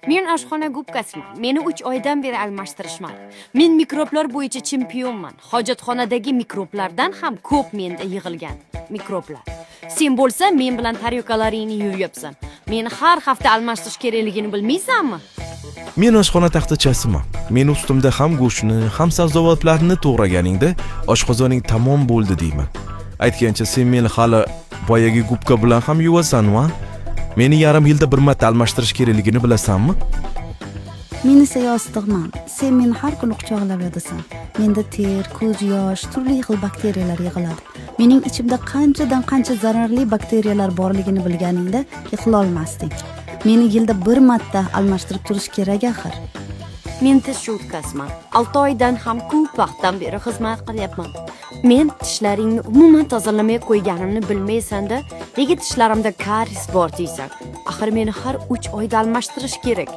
Men oshxona gubkasiman. Meni 3 oydan beri almashtirishmadi. Men mikroblar bo'yicha chempionman. Hojatxonadagi mikroblardan ham ko'p menda yig'ilgan mikroblar. Sen bo'lsa men bilan taryokalaringni yuvyapsan. Meni har hafta almashtirish kerakligini bilmaysanmi? Men oshxona taxtachasiman. Men ustimda ham go'shtni, ham sabzavotlarni to'g'raganingda oshqozoning tamom bo'ldi deyman. Aytgancha sen meni hali boyagi gubka bilan ham yuvasan-mi? Meni yarim yilda bir marta almashtirish kerakligini bilasanmi? Men esa yostig'man. Sen meni har kuni quchoqlab yotasan. Menda ter, ko'z yosh, turli xil bakteriyalar yig'iladi. Mening ichimda qanchadan qancha zararli bakteriyalar borligini bilganingda yig'lolmasding. Meni yilda bir marta almashtirib turish kerak axir. Men tish cho'tkasiman. 6 oydan ham ko'p vaqtdan beri xizmat qilyapman. Men tishlaringni umuman tozalamay qo'yganimni bilmaysan-da, nega tishlarimda karies bor deysan? Axir meni har 3 oyda almashtirish kerak.